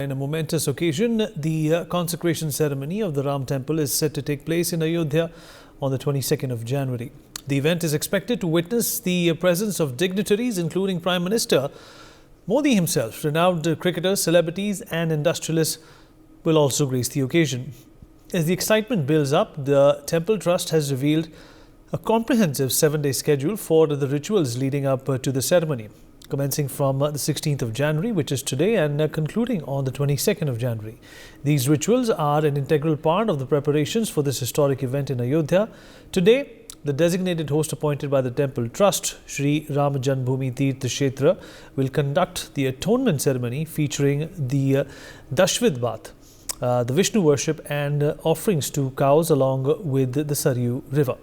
In a momentous occasion, the consecration ceremony of the Ram Temple is set to take place in Ayodhya on the 22nd of January. The event is expected to witness the presence of dignitaries including Prime Minister Modi himself. Renowned cricketers, celebrities and industrialists will also grace the occasion. As the excitement builds up, the Temple Trust has revealed a comprehensive 7-day schedule for the rituals leading up to the ceremony, commencing from the 16th of January, which is today, and concluding on the 22nd of January. These rituals are an integral part of the preparations for this historic event in Ayodhya. Today, the designated host appointed by the Temple Trust, Shri Ram Janmabhoomi Tirth Kshetra, will conduct the atonement ceremony featuring the Dashvid Bath, the Vishnu worship and offerings to cows along with the Saryu River.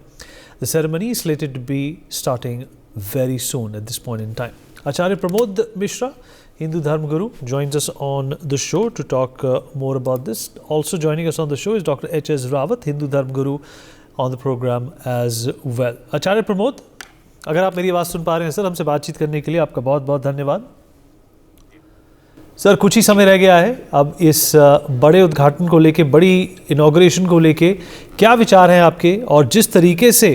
The ceremony is slated to be starting very soon at this point in time. Acharya Pramod Mishra, Hindu Dharma Guru, joins us on the show to talk more about this. Also joining us on the show is Dr. H.S. Rawat, Hindu Dharma Guru, on the program as well. Acharya Pramod, अगर आप मेरी आवाज़ सुन पा रहे हैं sir, हमसे बातचीत करने के लिए आपका बहुत बहुत धन्यवाद. सर, कुछ ही समय रह गया है अब इस बड़े उद्घाटन को लेके, बड़ी इनॉग्रेशन को लेके क्या विचार हैं आपके, और जिस तरीके से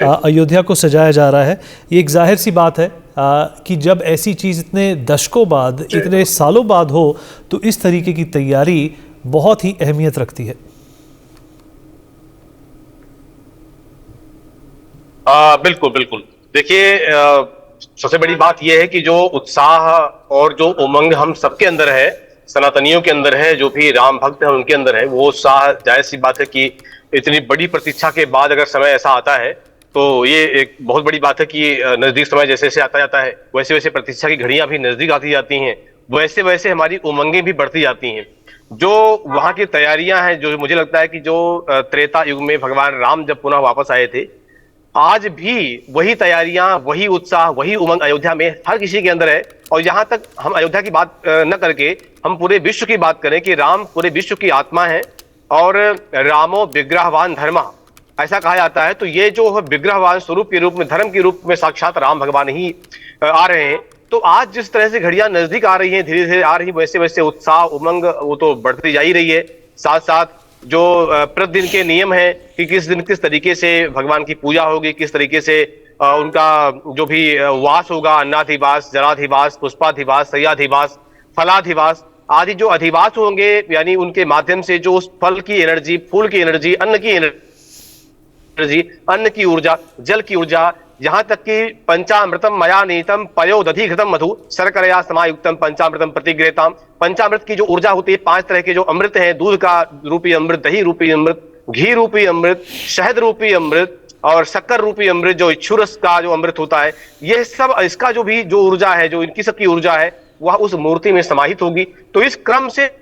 अयोध्या को सजाया जा रहा है, ये एक जाहिर सी बात है कि जब ऐसी चीज़ इतने दशकों बाद, इतने सालों बाद हो, तो इस तरीके की तैयारी बहुत ही अहमियत रखती है. बिल्कुल बिल्कुल. देखिए, सबसे बड़ी बात यह है कि जो उत्साह और जो उमंग हम सबके अंदर है, सनातनियों के अंदर है, जो भी राम भक्त हैं उनके अंदर है, वो उत्साह जायज सी बात है कि इतनी बड़ी प्रतीक्षा के बाद अगर समय ऐसा आता है तो ये एक बहुत बड़ी बात है कि नजदीक समय जैसे जैसे आता जाता है, वैसे वैसे प्रतीक्षा की घड़ियां भी नजदीक आती जाती हैं, वैसे वैसे हमारी उमंगें भी बढ़ती जाती हैं. जो वहां की तैयारियां हैं, जो मुझे लगता है कि जो त्रेता युग में भगवान राम जब पुनः वापस आए थे, आज भी वही तैयारियां, वही उत्साह, वही उमंग अयोध्या में हर किसी के अंदर है. और यहां तक हम अयोध्या की बात न करके हम पूरे विश्व की बात करें कि राम पूरे विश्व की आत्मा है और रामो विग्रहवान धर्म ऐसा कहा जाता है. तो ये जो विग्रहवान स्वरूप के रूप में, धर्म के रूप में साक्षात राम भगवान ही आ रहे हैं. तो आज जिस तरह से घड़ियां नजदीक आ रही हैं, धीरे धीरे आ रही, वैसे वैसे उत्साह उमंग वो तो बढ़ती जा ही रही है. साथ साथ जो प्रतिदिन के नियम है कि किस दिन किस तरीके से भगवान की पूजा होगी, किस तरीके से उनका जो भी वास होगा, अन्नाधिवास, जलाधिवास, पुष्पाधिवास, शय्याधिवास, फलाधिवास आदि जो अधिवास होंगे, यानी उनके माध्यम से जो उस फल की एनर्जी, फूल की एनर्जी, अन्न की एनर्जी, अन्न की ऊर्जा, जल की ऊर्जा, यहां तक कि पंचामृतम मया नीतम पयोदधिघृतम मधु शर्करया समायुक्तम पंचामृतम प्रतिगृहताम. पंचामृत की जो ऊर्जा होती है, 5 तरह के जो अमृत हैं, दूध का रूपी अमृत, दही रूपी अमृत, घी रूपी अमृत, शहद रूपी अमृत और शक्कर रूपी अमृत, जो इच्छुरस का जो अमृत होता है, ये सब इसका जो भी जो ऊर्जा है, जो इनकी सबकी ऊर्जा है, वह उस मूर्ति में समाहित होगी. तो इस क्रम से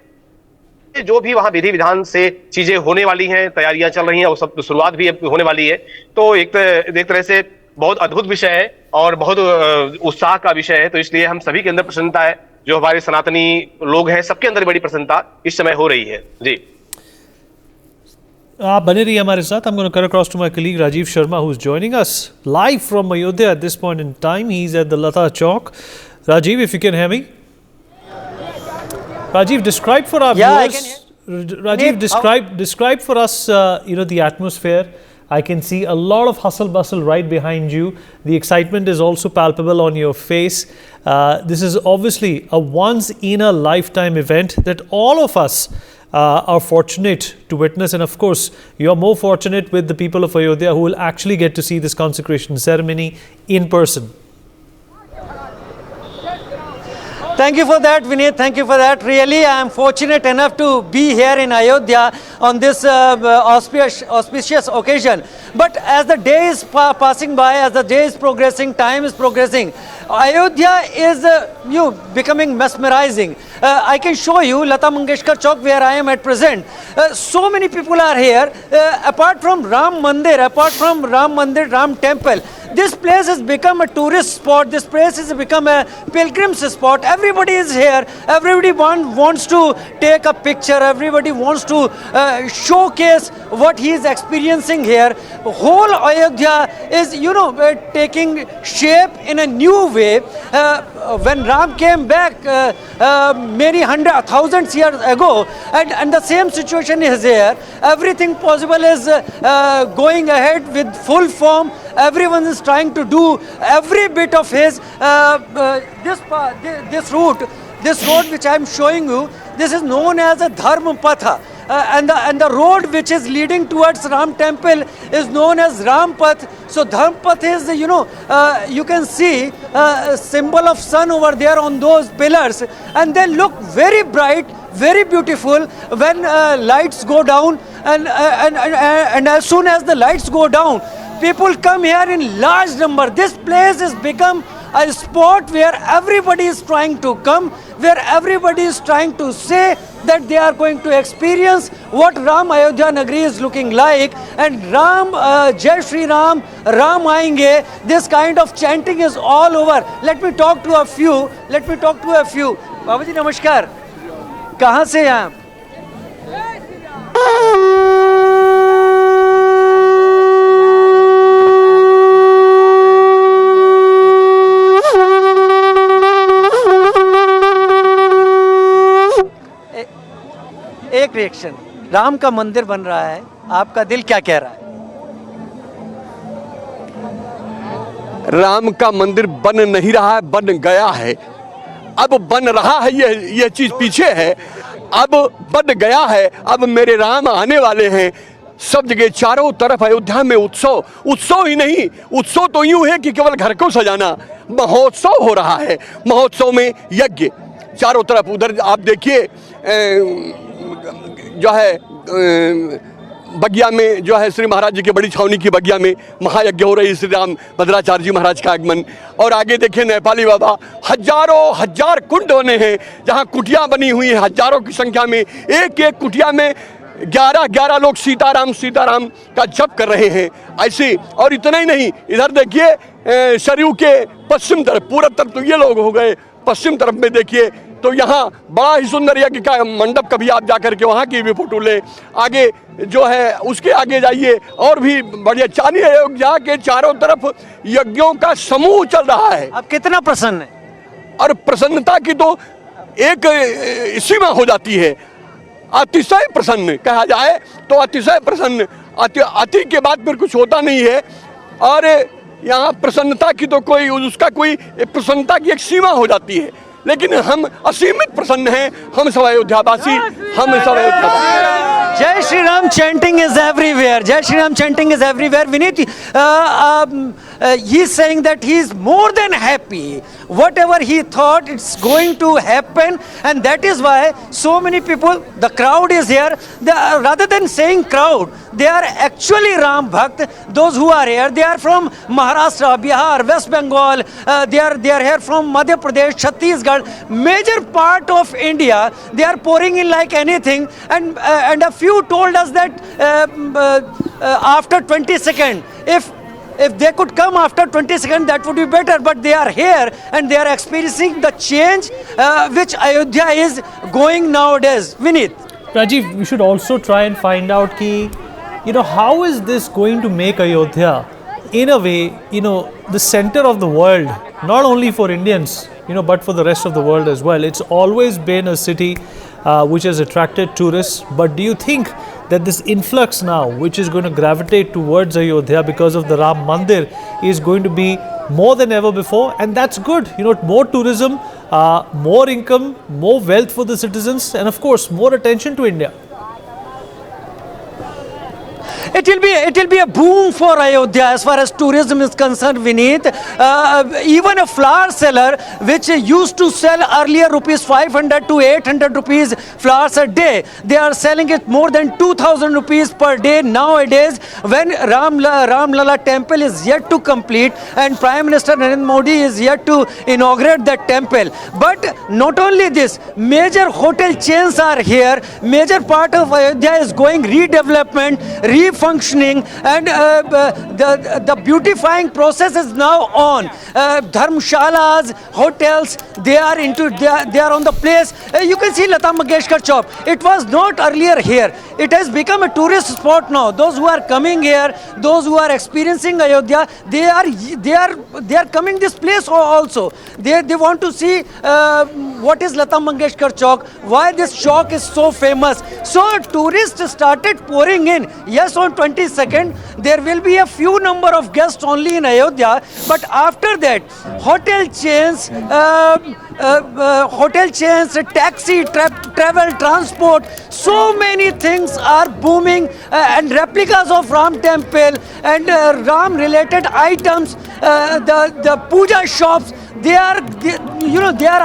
जो भी वहां विधि विधान से चीजें होने वाली हैं, तैयारियां चल रही हैं, वो सब शुरुआत भी होने वाली है. तो एक तरह से बहुत अद्भुत विषय है और बहुत उत्साह का विषय है. तो इसलिए हम सभी के अंदर प्रसन्नता है, जो हमारे सनातनी लोग हैं सबके अंदर बड़ी प्रसन्नता इस समय हो रही है. जी, आप बने रहिए हमारे साथ. I'm going to cut across to my colleague Rajiv Sharma, who is joining us live from Ayodhya at this point in time. He's at the Lata Chowk. Rajiv, if you can hear me. Rajiv, describe for our viewers. Rajiv, describe for us, the atmosphere. I can see a lot of hustle bustle right behind you. The excitement is also palpable on your face. This is obviously a once in a lifetime event that all of us are fortunate to witness, and of course you are more fortunate with the people of Ayodhya who will actually get to see this consecration ceremony in person. Thank you for that, Vinay. Thank you for that. Really, I am fortunate enough to be here in Ayodhya on this auspicious occasion. But as the day is passing by, as the day is progressing, time is progressing, Ayodhya is becoming mesmerizing. I can show you Lata Mangeshkar Chowk, where I am at present. So many people are here. Apart from Ram Mandir, Ram Temple, This place has become a tourist spot. This place has become a pilgrim's spot. Everybody is here. Everybody wants to take a picture. Everybody wants to showcase what he is experiencing here. Whole Ayodhya is, taking shape in a new way. When Ram came back many thousands years ago, and the same situation is here. Everything possible is going ahead with full form. Everyone is trying to do every bit of his. This route which I am showing you, this is known as a Dharma Patha. And the road which is leading towards Ram temple is known as Ram Path. So Dharma Path is, you can see a symbol of sun over there on those pillars, and they look very bright, very beautiful when lights go down, and as soon as the lights go down, people come here in large number. This place has become a spot where everybody is trying to come, where everybody is trying to say that they are going to experience what Ram Ayodhya Nagari is looking like. And Ram, Jai Shri Ram, Ram Aayenge, this kind of chanting is all over. Let me talk to a few. Babaji, namaskar. कहाँ से हैं आप? एक reaction, Ram का मंदिर बन रहा है, आपका दिल क्या कह रहा है? राम का मंदिर बन नहीं रहा है, बन गया है। अब बन रहा है, ये चीज पीछे है। अब बन गया है, अब मेरे राम आने वाले हैं। सब जगह चारों तरफ अयोध्या में उत्सव ही नहीं, उत्सव तो यूं है कि केवल घर को सजाना, महोत्सव हो रहा है। महोत्सव में यज्ञ चारों तरफ, उधर आप देखिए जो है बगिया में जो है श्री महाराज जी की बड़ी छावनी की बगिया में महायज्ञ हो रही, श्री राम भद्राचार्य जी महाराज का आगमन। और आगे देखिए नेपाली बाबा, हजार कुंड बने हैं जहाँ कुटिया बनी हुई है, हजारों की संख्या में। एक एक कुटिया में 11 लोग सीताराम का जप कर रहे हैं ऐसे। और इतना ही नहीं, इधर देखिए सरयू के पश्चिम तरफ, पूरब तरफ तो ये लोग हो गए, पश्चिम तरफ में देखिए तो यहाँ बड़ा ही सुंदर यज्ञ का मंडप, कभी आप जाकर के वहाँ की भी फोटो ले। आगे जो है उसके आगे जाइए और भी बढ़िया चांदी अयोध्या के चारों तरफ यज्ञों का समूह चल रहा है। आप कितना प्रसन्न है? और प्रसन्नता की तो एक सीमा हो जाती है। अतिशय प्रसन्न कहा जाए तो अतिशय प्रसन्न, अति के बाद फिर कुछ होता नहीं है। और यहाँ प्रसन्नता की तो कोई उसका कोई प्रसन्नता की एक सीमा हो जाती है, लेकिन हम असीमित प्रसन्न हैं, हम सब अयोध्यावासी, हम सब अयोध्यावासी। Jai Shri Ram chanting is everywhere. Jai Shri Ram chanting is everywhere. Vineet, he is saying that he is more than happy. Whatever he thought, it's going to happen, and that is why so many people, the crowd is here. Rather than saying crowd, they are actually Ram Bhakt. Those who are here, they are from Maharashtra, Bihar, West Bengal. They are here from Madhya Pradesh, Chhattisgarh. Major part of India, they are pouring in like anything. And a few told us that after 20 seconds, if they could come after 20 seconds, that would be better. But they are here and they are experiencing the change which Ayodhya is going nowadays. Vineet. Rajiv, we should also try and find out how is this going to make Ayodhya, in a way, the center of the world, not only for Indians, but for the rest of the world as well. It's always been a city which has attracted tourists. But do you think that this influx now, which is going to gravitate towards Ayodhya because of the Ram Mandir, is going to be more than ever before? And that's good. More tourism, more income, more wealth for the citizens, and of course, more attention to India. It will be a boom for Ayodhya as far as tourism is concerned, Vineet. Even a flower seller which used to sell earlier rupees 500 to 800 rupees flowers a day, they are selling it more than 2000 rupees per day nowadays, when Ram Lala temple is yet to complete and Prime Minister Narendra Modi is yet to inaugurate that temple. But not only this, major hotel chains are here. Major part of Ayodhya is going redevelopment, refurbishment. functioning, and the beautifying process is now on. Dharmshalas, hotels, they are on the place. You can see Lata Mangeshkar Chowk. It was not earlier here. It has become a tourist spot now. Those who are coming here, those who are experiencing Ayodhya, they are coming this place also. They want to see what is Lata Mangeshkar Chowk, why this chowk is so famous. So tourists started pouring in. Yes, on 22nd there will be a few number of guests only in Ayodhya, but after that hotel chains, taxi, travel, transport, so many things are booming, and replicas of Ram temple and Ram related items, the puja shops, they are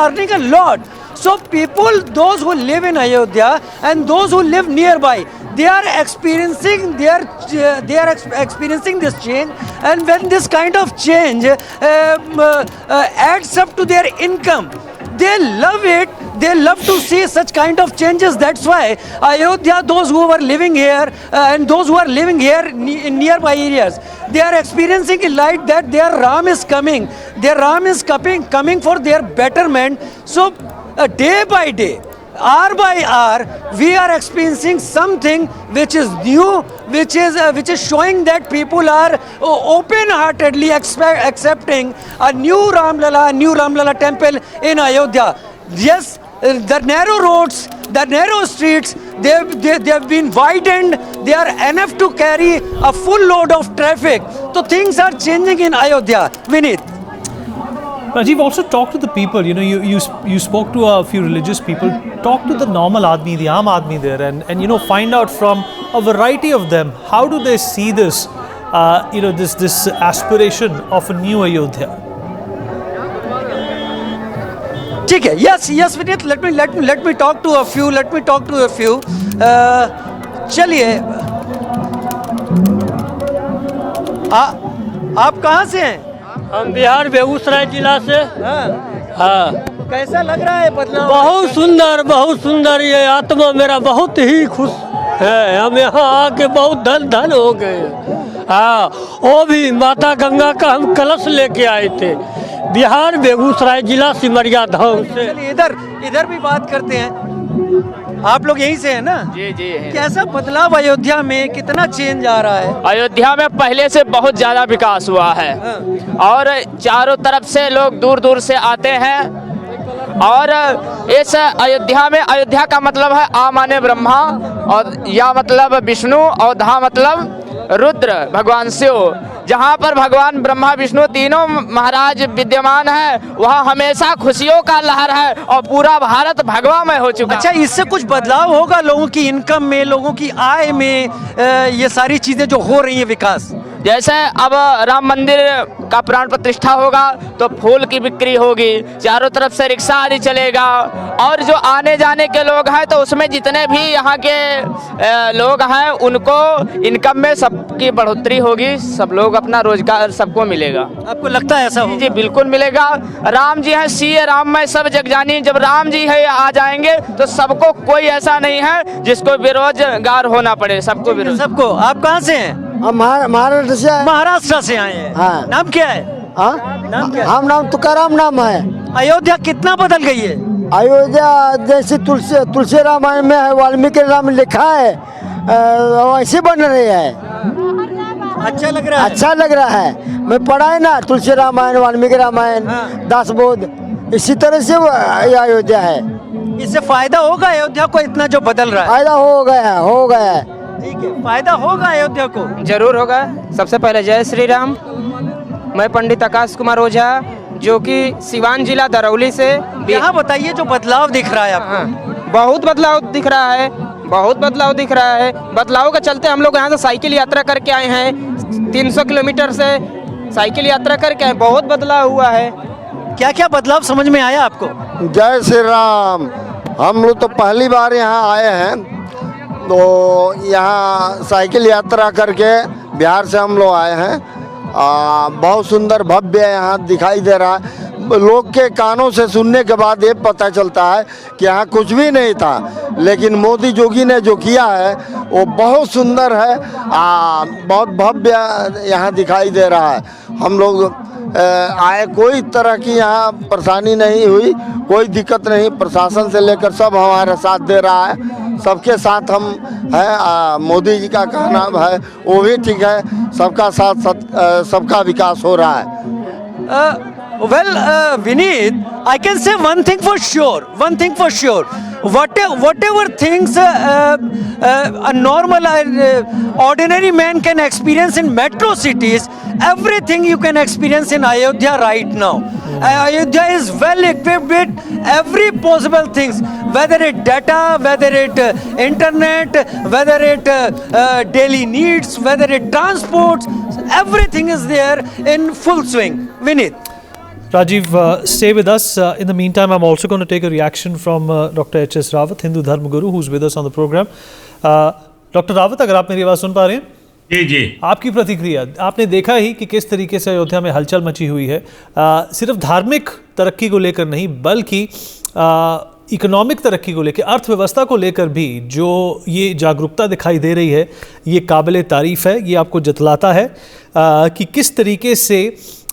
earning a lot. So people, those who live in Ayodhya and those who live nearby, they are experiencing this change, and when this kind of change adds up to their income, they love it. They love to see such kind of changes. That's why Ayodhya, those who are living here and those who are living here in nearby areas, they are experiencing a light that their Ram is coming. Their Ram is coming for their betterment. So day by day, hour by hour, we are experiencing something which is new, which is showing that people are open-heartedly accepting a new Ramlala temple in Ayodhya. Yes, the narrow roads, the narrow streets, they have been widened. They are enough to carry a full load of traffic. So things are changing in Ayodhya. Vineet. Rajiv, also talk to the people. You spoke to a few religious people. Talk to the normal Admi, the Aam Admi there, and find out from a variety of them, how do they see this, this aspiration of a new Ayodhya. ठीक है. Yes, Vineet. Let me talk to a few. चलिए, आप कहाँ से हैं? हम बिहार बेगूसराय जिला से. हाँ. कैसा लग रहा है बदलाव? बहुत सुंदर. ये आत्मा मेरा बहुत ही खुश है. हम यहाँ आके बहुत धन हो गए. हाँ, वो भी माता गंगा का हम कलश लेके आए थे, बिहार बेगूसराय जिला सिमरिया धाम से. इधर भी बात करते हैं. आप लोग यहीं से हैं ना? जी हैं। कैसा बदलाव अयोध्या में, कितना चेंज आ रहा है? अयोध्या में पहले से बहुत ज्यादा विकास हुआ है. और चारों तरफ से लोग दूर दूर से आते हैं. और इस अयोध्या में, अयोध्या का मतलब है आ माने ब्रह्मा, और या मतलब विष्णु, और धा मतलब रुद्र भगवान शिव. जहाँ पर भगवान ब्रह्मा विष्णु तीनों महाराज विद्यमान है, वहाँ हमेशा खुशियों का लहर है और पूरा भारत भगवामय हो चुका. अच्छा, इससे कुछ बदलाव होगा लोगों की इनकम में, लोगों की आय में, ये सारी चीजें जो हो रही है विकास? जैसे अब राम मंदिर का प्राण प्रतिष्ठा होगा तो फूल की बिक्री होगी, चारों तरफ से रिक्शा आदि चलेगा, और जो आने जाने के लोग हैं तो उसमें जितने भी यहाँ के लोग हैं उनको इनकम में सबकी बढ़ोतरी होगी. सब लोग अपना रोजगार सबको मिलेगा. आपको लगता है ऐसा होगा? जी बिल्कुल मिलेगा. राम जी हैं, सीए राम में सब जग जानी. जब राम जी है आ जाएंगे तो सबको, कोई ऐसा नहीं है जिसको बेरोजगार होना पड़े. सबको. आप कहाँ से हैं? हम महाराष्ट्र से आए हैं. हाँ. नाम क्या है? नाम क्या? हम नाम तुकाराम नाम है. अयोध्या कितना बदल गई है? अयोध्या जैसे तुलसी रामायण में है, वाल्मीकि राम लिखा है, वैसे बन रही है. अच्छा लग रहा है? अच्छा लग रहा है. मैं पढ़ा है ना, तुलसी रामायण, वाल्मीकि रामायण, दासबोध, इसी तरह से अयोध्या है. इससे फायदा होगा अयोध्या को, इतना जो बदल रहा है? फायदा हो गया. ठीक है, फायदा होगा अयोध्या को. जरूर होगा. सबसे पहले जय श्री राम. मैं पंडित आकाश कुमार ओझा, जो कि सिवान जिला दरौली से. यहाँ बताइए जो बदलाव दिख रहा है आपको. बहुत बदलाव दिख रहा है. बदलाव के चलते हम लोग यहाँ से साइकिल यात्रा करके आए हैं. 300 किलोमीटर से साइकिल यात्रा करके आए. बहुत बदलाव हुआ है. क्या क्या बदलाव समझ में आया आपको? जय श्री राम. हम लोग तो पहली बार यहाँ आए हैं, तो यहाँ साइकिल यात्रा करके बिहार से हम लोग आए हैं. बहुत सुंदर भव्य यहाँ दिखाई दे रहा है. लोग के कानों से सुनने के बाद ये पता चलता है कि यहाँ कुछ भी नहीं था, लेकिन मोदी जोगी ने जो किया है वो बहुत सुंदर है, बहुत भव्य यहाँ दिखाई दे रहा है। हम लोग आए, कोई तरह की यहाँ परेशानी नहीं हुई, कोई दिक्कत नहीं, प्रशासन से लेकर सब हमारे साथ दे रहा है, सबके साथ हम हैं। मोदी जी का कहना है वो भी ठीक है, सबका साथ सबका विकास हो रहा है। Vineet, I can say one thing for sure. Whatever things a normal, ordinary man can experience in metro cities, everything you can experience in Ayodhya right now. Ayodhya is well equipped with every possible things, whether it data, whether it internet, whether it daily needs, whether it transports, everything is there in full swing. Vineet. Rajiv, stay with us. In the meantime, I'm also going to take a reaction from Dr. H.S. Rawat, Hindu Dharma Guru, who's with us on the program. Dr. Rawat, अगर आप मेरी आवाज़ सुन पा रहे हैं? जी जी। आपकी प्रतिक्रिया, आपने देखा ही कि किस तरीके से अयोध्या में हलचल मची हुई है, सिर्फ धार्मिक तरक्की को लेकर नहीं बल्कि इकोनॉमिक तरक्की को लेकर, अर्थव्यवस्था को लेकर भी जो ये जागरूकता दिखाई दे रही है, ये काबिल तारीफ़ है। ये आपको जतलाता है कि किस तरीके से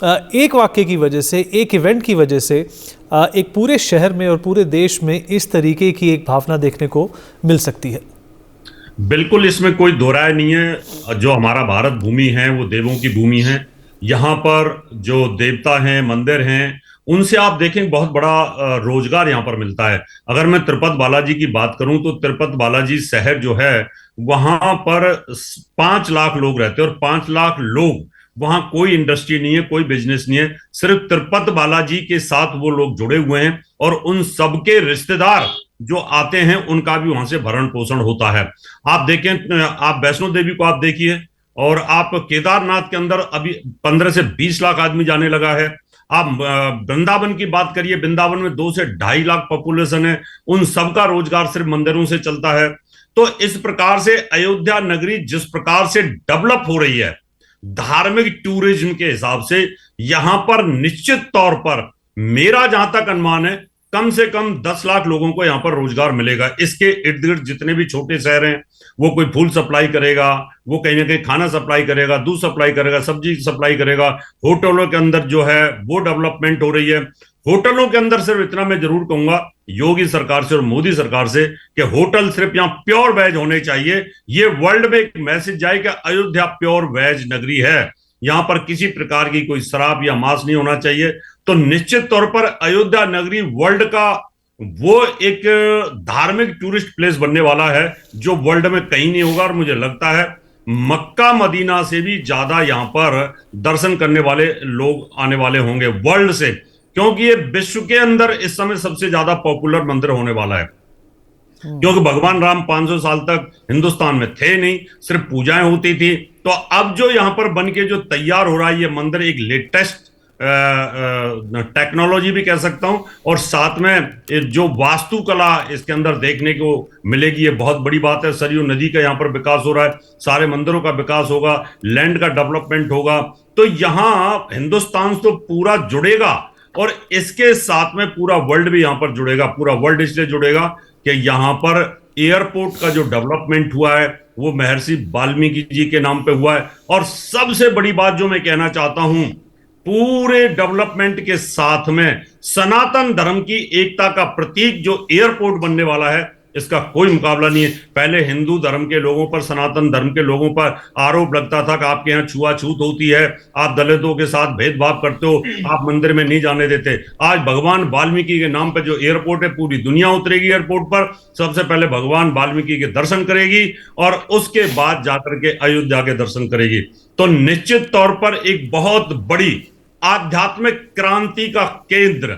एक वाक़ये की वजह से, एक इवेंट की वजह से एक पूरे शहर में और पूरे देश में इस तरीके की एक भावना देखने को मिल सकती है। बिल्कुल, इसमें कोई दो राय नहीं है। जो हमारा भारत भूमि है वो देवों की भूमि है। यहाँ पर जो देवता हैं, मंदिर हैं, उनसे आप देखें बहुत बड़ा रोजगार यहाँ पर मिलता है। अगर मैं तिरुपति बालाजी की बात करूं तो तिरुपति बालाजी शहर जो है वहां पर 5 लाख लोग रहते हैं और 5 लाख लोग, वहां कोई इंडस्ट्री नहीं है, कोई बिजनेस नहीं है, सिर्फ तिरुपति बालाजी के साथ वो लोग जुड़े हुए हैं और उन सबके रिश्तेदार जो आते हैं उनका भी वहां से भरण पोषण होता है। आप देखें, आप वैष्णो देवी को आप देखिए और आप केदारनाथ के अंदर अभी 15 से 20 लाख आदमी जाने लगा है। आप वृंदावन की बात करिए, वृंदावन में 2 से 2.5 लाख पॉपुलेशन है, उन सबका रोजगार सिर्फ मंदिरों से चलता है। तो इस प्रकार से अयोध्या नगरी जिस प्रकार से डेवलप हो रही है धार्मिक टूरिज्म के हिसाब से, यहां पर निश्चित तौर पर मेरा जहां तक अनुमान है कम से कम 10 लाख लोगों को यहां पर रोजगार मिलेगा। इसके इर्द गिर्द जितने भी छोटे शहर हैं, वो कोई फूल सप्लाई करेगा, वो कहीं ना कहीं खाना सप्लाई करेगा, दूध सप्लाई करेगा, सब्जी सप्लाई करेगा, होटलों के अंदर जो है वो डेवलपमेंट हो रही है। होटलों के अंदर सिर्फ इतना मैं जरूर कहूंगा योगी सरकार से और मोदी सरकार से कि होटल सिर्फ यहाँ प्योर वेज होने चाहिए। ये वर्ल्ड में एक मैसेज जाए कि अयोध्या प्योर वेज नगरी है, यहां पर किसी प्रकार की कोई शराब या मांस नहीं होना चाहिए। तो निश्चित तौर पर अयोध्या नगरी वर्ल्ड का वो एक धार्मिक टूरिस्ट प्लेस बनने वाला है जो वर्ल्ड में कहीं नहीं होगा। और मुझे लगता है मक्का मदीना से भी ज्यादा यहाँ पर दर्शन करने वाले लोग आने वाले होंगे वर्ल्ड से, क्योंकि ये विश्व के अंदर इस समय सबसे ज्यादा पॉपुलर मंदिर होने वाला है। क्योंकि भगवान राम 500 साल तक हिंदुस्तान में थे नहीं, सिर्फ पूजाएं होती थी। तो अब जो यहाँ पर बन के जो तैयार हो रहा है ये मंदिर, एक लेटेस्ट टेक्नोलॉजी भी कह सकता हूं, और साथ में जो वास्तुकला इसके अंदर देखने को मिलेगी, ये बहुत बड़ी बात है। सरयू नदी का यहाँ पर विकास हो रहा है, सारे मंदिरों का विकास होगा, लैंड का डेवलपमेंट होगा। तो यहाँ हिंदुस्तान तो पूरा जुड़ेगा और इसके साथ में पूरा वर्ल्ड भी यहाँ पर जुड़ेगा। पूरा वर्ल्ड इसलिए जुड़ेगा कि यहाँ पर एयरपोर्ट का जो डेवलपमेंट हुआ है वो महर्षि वाल्मीकि जी के नाम पे हुआ है। और सबसे बड़ी बात जो मैं कहना चाहता हूं, पूरे डेवलपमेंट के साथ में सनातन धर्म की एकता का प्रतीक जो एयरपोर्ट बनने वाला है, इसका कोई मुकाबला नहीं है। पहले हिंदू धर्म के लोगों पर, सनातन धर्म के लोगों पर आरोप लगता था कि आपके यहाँ छुआछूत होती है, आप दलितों के साथ भेदभाव करते हो, आप मंदिर में नहीं जाने देते। आज भगवान वाल्मीकि के नाम पर जो एयरपोर्ट है, पूरी दुनिया उतरेगी एयरपोर्ट पर, सबसे पहले भगवान वाल्मीकि के दर्शन करेगी और उसके बाद जाकर के अयोध्या के दर्शन करेगी। तो निश्चित तौर पर एक बहुत बड़ी आध्यात्मिक क्रांति का केंद्र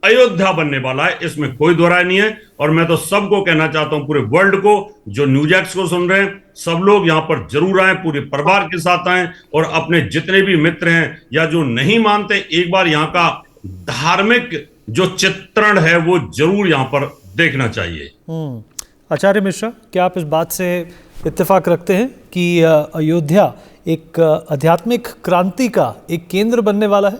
अयोध्या बनने वाला है, इसमें कोई दो राय नहीं है। और मैं तो सबको कहना चाहता हूं, पूरे वर्ल्ड को, जो न्यूज एक्स को सुन रहे हैं, सब लोग यहां पर जरूर आए, पूरे परिवार के साथ आए और अपने जितने भी मित्र हैं या जो नहीं मानते, एक बार यहां का धार्मिक जो चित्रण है वो जरूर यहां पर देखना चाहिए। आचार्य मिश्रा, क्या आप इस बात से इत्तेफाक रखते हैं कि अयोध्या एक आध्यात्मिक क्रांति का एक केंद्र बनने वाला है?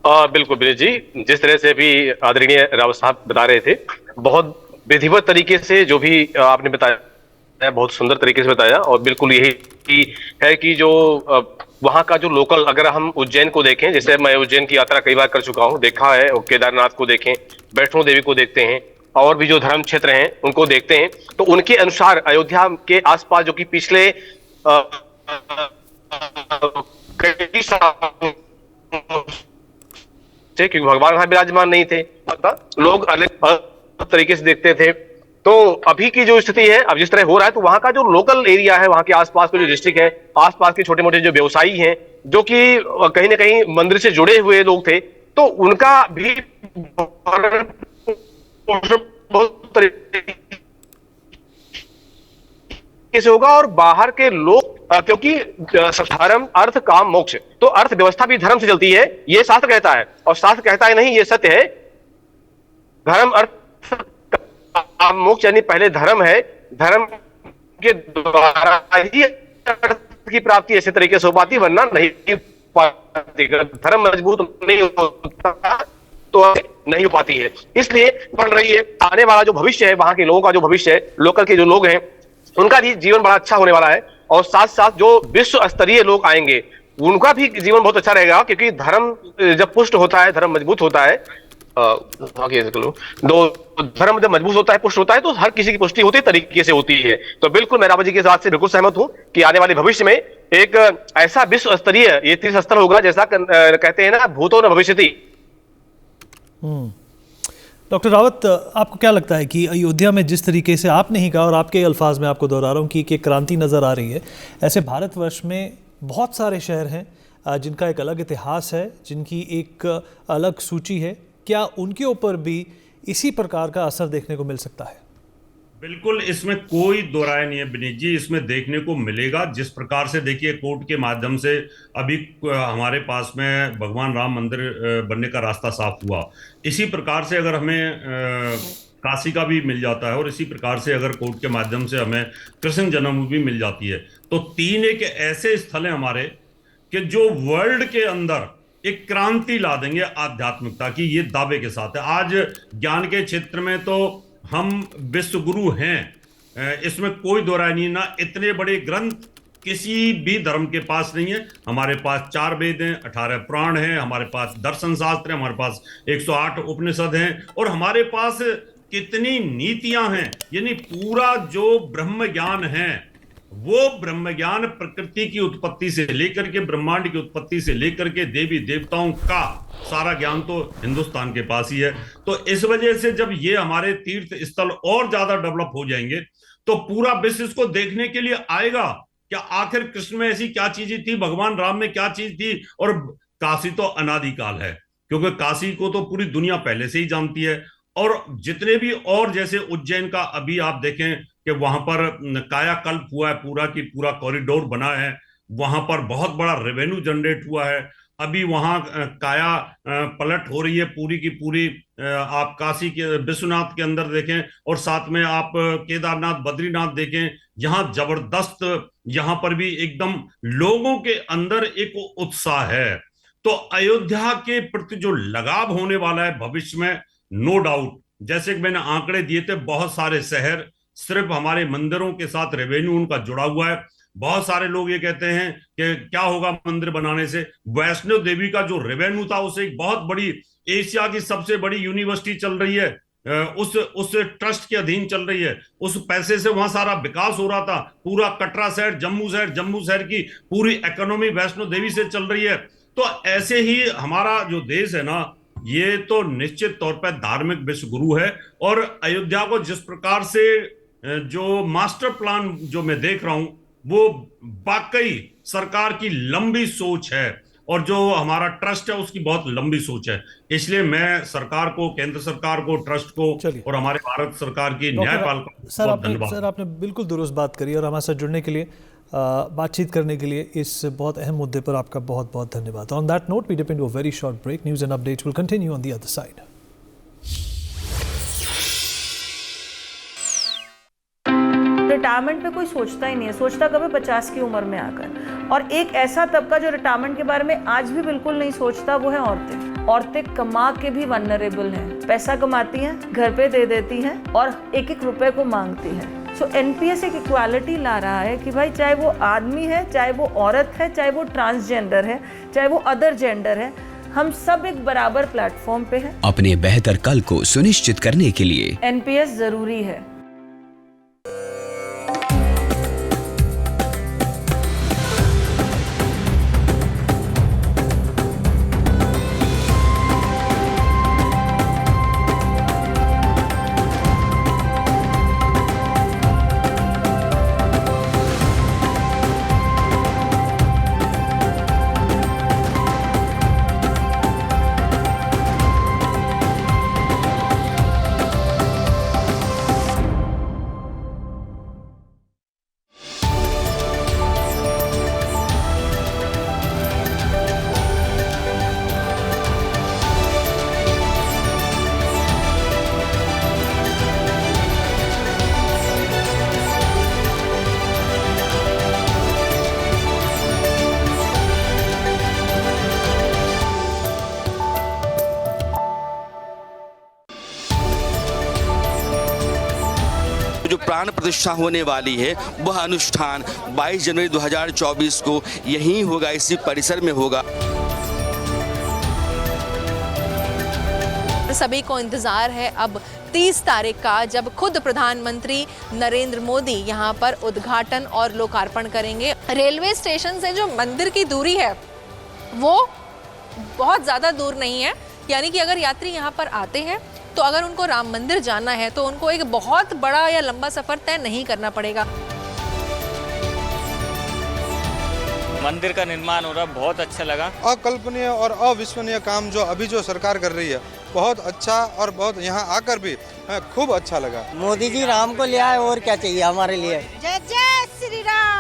बिल्कुल विनीत जी, जिस तरह से भी आदरणीय रावत साहब बता रहे थे, बहुत विधिवत तरीके से जो भी आपने बताया, बहुत सुंदर तरीके से बताया। और बिल्कुल यही है कि जो वहाँ का जो लोकल, अगर हम उज्जैन को देखें, जैसे मैं उज्जैन की यात्रा कई बार कर चुका हूँ, देखा है, और केदारनाथ को देखें, वैष्णो देवी को देखते हैं, और भी जो धर्म क्षेत्र हैं उनको देखते हैं, तो उनके अनुसार अयोध्या के आसपास जो कि पिछले कई साल क्योंकि भगवान वहां विराजमान नहीं थे, लोग अलग तरीके से देखते थे। तो अभी की जो स्थिति है, अब जिस तरह हो रहा है, तो वहां का जो लोकल एरिया है, वहां के आसपास के जो डिस्ट्रिक्ट है, आसपास के छोटे मोटे जो व्यवसायी हैं, जो कि कहीं ना कहीं मंदिर से जुड़े हुए लोग थे, तो उनका भी बहुत तरीके से होगा। और बाहर के लोग, क्योंकि धर्म अर्थ काम मोक्ष, तो अर्थव्यवस्था भी धर्म से चलती है, ये शास्त्र कहता है, और शास्त्र कहता है नहीं, ये सत्य है। धर्म अर्थ काम मोक्ष, यानी पहले धर्म है, धर्म के द्वारा ही अर्थ की प्राप्ति ऐसे तरीके से हो पाती, वरना नहीं पाती। धर्म मजबूत नहीं होता तो नहीं हो पाती है। इसलिए बन रही है, आने वाला जो भविष्य है, वहां के लोगों का जो भविष्य है, लोकल के जो लोग हैं, उनका भी जीवन बड़ा अच्छा होने वाला है। और साथ साथ जो विश्व स्तरीय लोग आएंगे, उनका भी जीवन बहुत अच्छा रहेगा, क्योंकि धर्म जब पुष्ट होता है, धर्म मजबूत होता है, धर्म जब मजबूत होता है, पुष्ट होता है, तो हर किसी की पुष्टि होती तरीके से होती है। तो बिल्कुल मैं रावत जी के साथ से बिल्कुल सहमत हूं कि आने वाले भविष्य में एक ऐसा विश्व स्तरीय ये तीर्थ स्थल होगा, जैसा कहते हैं ना, भूतो न भविष्यति। डॉक्टर रावत, आपको क्या लगता है कि अयोध्या में जिस तरीके से आपने ही कहा, और आपके अल्फाज में आपको दोहरा रहा हूँ, कि क्रांति नज़र आ रही है, ऐसे भारतवर्ष में बहुत सारे शहर हैं जिनका एक अलग इतिहास है, जिनकी एक अलग सूची है, क्या उनके ऊपर भी इसी प्रकार का असर देखने को मिल सकता है? बिल्कुल, इसमें कोई दो राय नहीं है विनीत जी, इसमें देखने को मिलेगा। जिस प्रकार से देखिए, कोर्ट के माध्यम से अभी हमारे पास में भगवान राम मंदिर बनने का रास्ता साफ हुआ, इसी प्रकार से अगर हमें काशी का भी मिल जाता है, और इसी प्रकार से अगर कोर्ट के माध्यम से हमें कृष्ण जन्मभूमि मिल जाती है, तो तीन एक ऐसे स्थल हैं हमारे कि जो वर्ल्ड के अंदर एक क्रांति ला देंगे आध्यात्मिकता की, ये दावे के साथ है। आज ज्ञान के क्षेत्र में तो हम विश्व गुरु हैं, इसमें कोई दो राय नहीं। ना इतने बड़े ग्रंथ किसी भी धर्म के पास नहीं है। हमारे पास 4 वेद हैं, 18 पुराण हैं, हमारे पास दर्शन शास्त्र है, हमारे पास 108 उपनिषद हैं, और हमारे पास कितनी नीतियां हैं। यानी पूरा जो ब्रह्म ज्ञान है, वो ब्रह्म ज्ञान प्रकृति की उत्पत्ति से लेकर के, ब्रह्मांड की उत्पत्ति से लेकर के, देवी देवताओं का सारा ज्ञान तो हिंदुस्तान के पास ही है। तो इस वजह से जब ये हमारे तीर्थ स्थल और ज्यादा डेवलप हो जाएंगे, तो पूरा विश्व इसको देखने के लिए आएगा। क्या आखिर कृष्ण में ऐसी क्या चीजें थी, भगवान राम में क्या चीज थी। और काशी तो अनादिकाल है, क्योंकि काशी को तो पूरी दुनिया पहले से ही जानती है। और जितने भी, और जैसे उज्जैन का अभी आप देखें कि वहां पर कायाकल्प हुआ है, पूरा की पूरा कॉरिडोर बना है, वहां पर बहुत बड़ा रेवेन्यू जनरेट हुआ है। अभी वहां काया पलट हो रही है पूरी की पूरी। आप काशी के विश्वनाथ के अंदर देखें, और साथ में आप केदारनाथ बद्रीनाथ देखें, यहाँ जबरदस्त, यहाँ पर भी एकदम लोगों के अंदर एक उत्साह है। तो अयोध्या के प्रति जो लगाव होने वाला है भविष्य में, नो डाउट, जैसे कि मैंने आंकड़े दिए थे, बहुत सारे शहर सिर्फ हमारे मंदिरों के साथ रेवेन्यू उनका जुड़ा हुआ है। बहुत सारे लोग ये कहते हैं कि क्या होगा मंदिर बनाने से। वैष्णो देवी का जो रेवेन्यू था, उसे एक बहुत बड़ी, एशिया की सबसे बड़ी यूनिवर्सिटी चल रही है, उस ट्रस्ट के अधीन चल रही है, उस पैसे से वहां सारा विकास हो रहा था। पूरा कटरा शहर, जम्मू शहर की पूरी इकोनॉमी वैष्णो देवी से चल रही है। तो ऐसे ही हमारा जो देश है ना, ये तो निश्चित तौर पर धार्मिक विश्व गुरु है। और अयोध्या को जिस प्रकार से जो मास्टर प्लान जो मैं देख रहा हूं, वो वाकई सरकार की लंबी सोच है, और जो हमारा ट्रस्ट है उसकी बहुत लंबी सोच है। इसलिए मैं सरकार को, केंद्र सरकार को, ट्रस्ट को, और हमारे भारत सरकार की न्यायपालिका को बहुत धन्यवाद। सर, आपने बिल्कुल दुरुस्त बात करी, और हमारे साथ जुड़ने के लिए, बातचीत करने के लिए, इस बहुत अहम मुद्दे पर आपका बहुत बहुत धन्यवाद। On that note we dip into a very short break. News and updates will continue on the other side. Retirement पे कोई सोचता ही नहीं है, सोचता कभी 50 की उम्र में आकर। और एक ऐसा तबका जो रिटायरमेंट के बारे में आज भी बिल्कुल नहीं सोचता, वो है औरतें। औरतें कमा के भी वनरेबल हैं। पैसा कमाती हैं, घर पे दे देती हैं और एक एक रुपए को मांगती हैं। सो एनपीएस एक इक्वालिटी ला रहा है कि भाई चाहे वो आदमी है, चाहे वो औरत है, चाहे वो ट्रांसजेंडर है, चाहे वो अदर जेंडर है, हम सब एक बराबर प्लेटफॉर्म पे हैं। अपने बेहतर कल को सुनिश्चित करने के लिए एनपीएस जरूरी है। जो प्राण प्रतिष्ठा होने वाली है वह अनुष्ठान 22 जनवरी 2024 को यहीं होगा, इसी परिसर में होगा। सभी को इंतजार है अब 30 तारीख का, जब खुद प्रधानमंत्री नरेंद्र मोदी यहां पर उद्घाटन और लोकार्पण करेंगे। रेलवे स्टेशन से जो मंदिर की दूरी है वो बहुत ज़्यादा दूर नहीं है, यानी कि अगर यात्री यहां पर आते हैं तो अगर उनको राम मंदिर जाना है तो उनको एक बहुत बड़ा या लंबा सफर तय नहीं करना पड़ेगा। मंदिर का निर्माण हो रहा, बहुत अच्छा लगा। अकल्पनीय और अविश्वसनीय काम जो अभी जो सरकार कर रही है, बहुत अच्छा, और बहुत यहाँ आकर भी खूब अच्छा लगा। मोदी जी राम को ले आए, और क्या चाहिए हमारे लिए। जय जय श्री राम।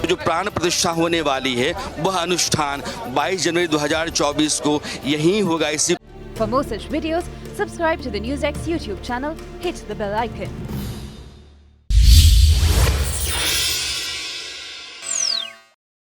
जो प्राण प्रतिष्ठा होने वाली है वह अनुष्ठान 22 जनवरी 2024 को यहीं होगा, इसी। For more such videos, subscribe to the NewsX YouTube channel, hit the bell icon.